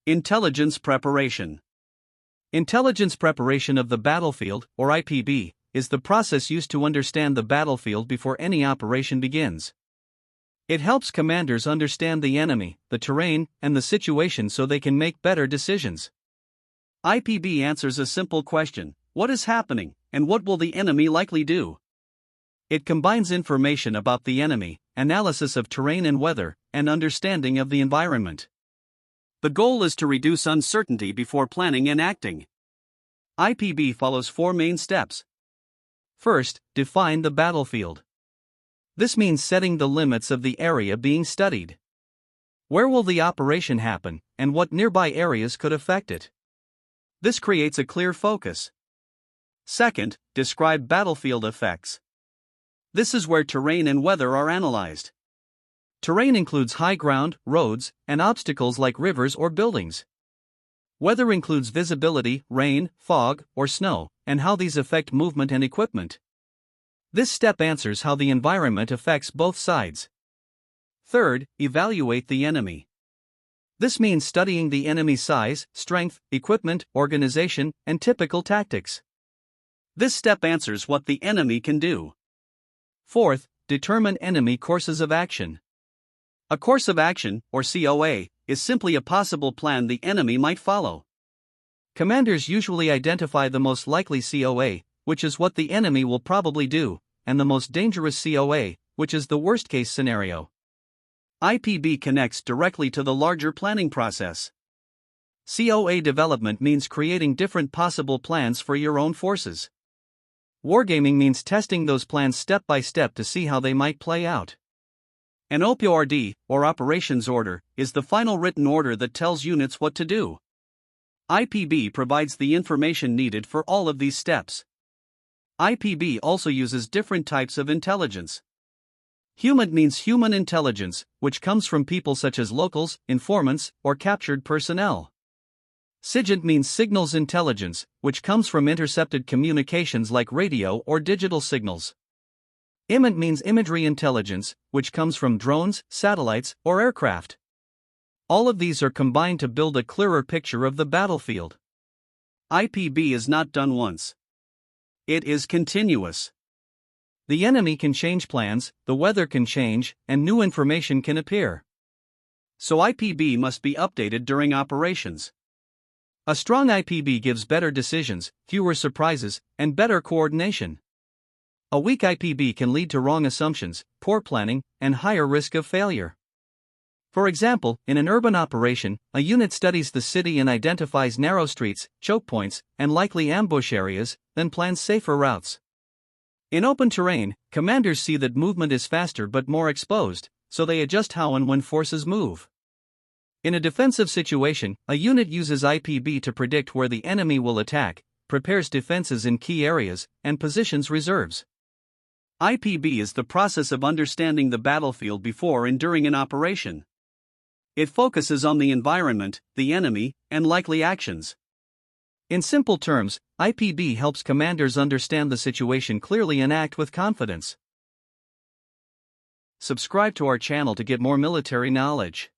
Intelligence preparation. Intelligence preparation of the battlefield, or IPB, is the process used to understand the battlefield before any operation begins. It helps commanders understand the enemy, the terrain, and the situation so they can make better decisions. IPB answers a simple question: what is happening, and what will the enemy likely do? It combines information about the enemy, analysis of terrain and weather, and understanding of the environment. The goal is to reduce uncertainty before planning and acting. IPB follows 4 main steps. First, define the battlefield. This means setting the limits of the area being studied. Where will the operation happen, and what nearby areas could affect it? This creates a clear focus. Second, describe battlefield effects. This is where terrain and weather are analyzed. Terrain includes high ground, roads, and obstacles like rivers or buildings. Weather includes visibility, rain, fog, or snow, and how these affect movement and equipment. This step answers how the environment affects both sides. Third, evaluate the enemy. This means studying the enemy's size, strength, equipment, organization, and typical tactics. This step answers what the enemy can do. Fourth, determine enemy courses of action. A course of action, or COA, is simply a possible plan the enemy might follow. Commanders usually identify the most likely COA, which is what the enemy will probably do, and the most dangerous COA, which is the worst-case scenario. IPB connects directly to the larger planning process. COA development means creating different possible plans for your own forces. Wargaming means testing those plans step by step to see how they might play out. An OPORD, or operations order, is the final written order that tells units what to do. IPB provides the information needed for all of these steps. IPB also uses different types of intelligence. HUMINT means human intelligence, which comes from people such as locals, informants, or captured personnel. SIGINT means signals intelligence, which comes from intercepted communications like radio or digital signals. IMINT means imagery intelligence, which comes from drones, satellites, or aircraft. All of these are combined to build a clearer picture of the battlefield. IPB is not done once. It is continuous. The enemy can change plans, the weather can change, and new information can appear. So IPB must be updated during operations. A strong IPB gives better decisions, fewer surprises, and better coordination. A weak IPB can lead to wrong assumptions, poor planning, and higher risk of failure. For example, in an urban operation, a unit studies the city and identifies narrow streets, choke points, and likely ambush areas, then plans safer routes. In open terrain, commanders see that movement is faster but more exposed, so they adjust how and when forces move. In a defensive situation, a unit uses IPB to predict where the enemy will attack, prepares defenses in key areas, and positions reserves. IPB is the process of understanding the battlefield before and during an operation. It focuses on the environment, the enemy, and likely actions. In simple terms, IPB helps commanders understand the situation clearly and act with confidence. Subscribe to our channel to get more military knowledge.